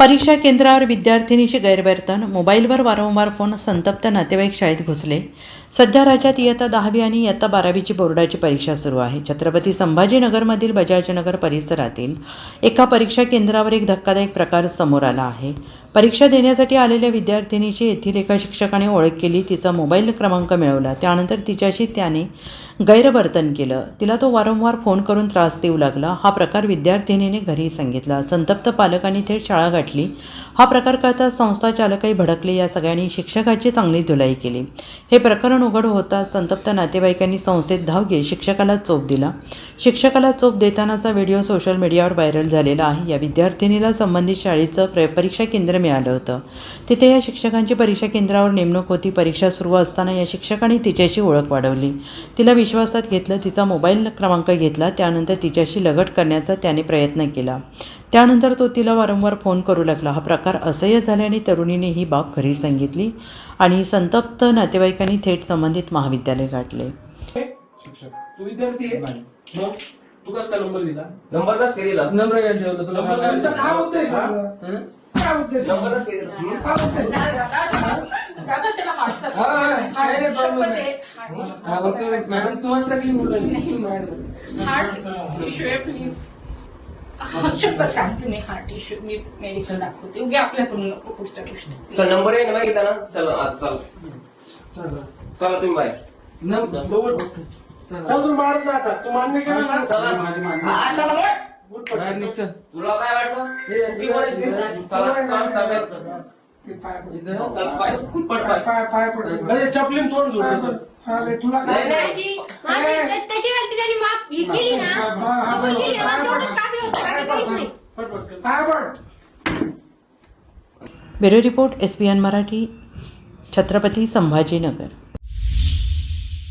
परीक्षा केंद्रावर विद्यार्थिनीचे गैरवर्तन, मोबाईलवर वारंवार फोन, संतप्त नातेवाईक शाळेत घुसले. सध्या राज्यात इयत्ता 10वी आणि इयत्ता 12वीची बोर्डाची परीक्षा सुरू आहे. छत्रपती संभाजीनगरमधील बजाजनगर परिसरातील एका परीक्षा केंद्रावर एक धक्कादायक प्रकार समोर आला आहे. परीक्षा देण्यासाठी आलेल्या विद्यार्थिनीची येथील एका शिक्षकाने ओळख केली, तिचा मोबाईल क्रमांक मिळवला. त्यानंतर तिच्याशी त्याने गैरवर्तन केलं. तिला तो वारंवार फोन करून त्रास देऊ लागला. हा प्रकार विद्यार्थिनीने घरी सांगितला. संतप्त पालकांनी थेट शाळा गाठली. हा प्रकार कळता संस्था चालकही भडकले. या सगळ्यांनी शिक्षकाची चांगली धुलाई केली. हे प्रकरण उघड होताच संतप्त नातेवाईकांनी संस्थेत धाव घेत शिक्षकाला चोप दिला. शिक्षकाला चोप देतानाचा व्हिडिओ सोशल मीडियावर व्हायरल झालेला आहे. या विद्यार्थिनीला संबंधित शाळेचं परीक्षा केंद्र मिळालं होतं. तिथे या शिक्षकांची परीक्षा केंद्रावर नेमणूक होती. परीक्षा सुरू असताना या शिक्षकांनी तिच्याशी ओळख वाढवली. तिला विश्वासात घेतलं, तिचा मोबाईल क्रमांक घेतला. त्यानंतर तिच्याशी लगट करण्याचा त्याने प्रयत्न केला. त्यानंतर तो तिला वारंवार फोन करू लागला. हा प्रकार असह्य झाल्याने तरुणीने ही बाब घरी सांगितली आणि संतप्त नातेवाईकांनी थेट संबंधित महाविद्यालय गाठले. तू विद्यार्थी आहे मग तू कसा नंबर दिला? नंबर कस दिला? नंबर काय ठेवला तुला? नंबरचा काय उद्देश? काय उद्देश? नंबर कस दिला? काय उद्देश? दादा त्याला व्हॉट्सअप मॅडम तुम्हाला तकलीफ होऊ लागली. नाही मॅडम, हार्ट इश्यू आहे प्लीज. शपथ सांगते मी, हार्ट इश्यू. मी मेडिकल दाखवते. उगे आपल्याकडून नको पुढच्या गोष्टी. चल नंबर आहे ना माहिती ना. चला आता चल चला तुम्ही बाय. तू मारत ना आता. तू मान्य केलं ना? तुला काय वाटलं? चुकी कोणाची? चला काम चालू. पाय पड. चपलीन तोंड जोडलं. तुला काय त्याची वरती त्यांनी माफ ही केली ना, कबूल केली ना, बस एवढंच कामी होतं, बाकी काहीच नाही. पाय पड. Bureau report, SBN Marathi, Chhatrapati Sambhajinagar.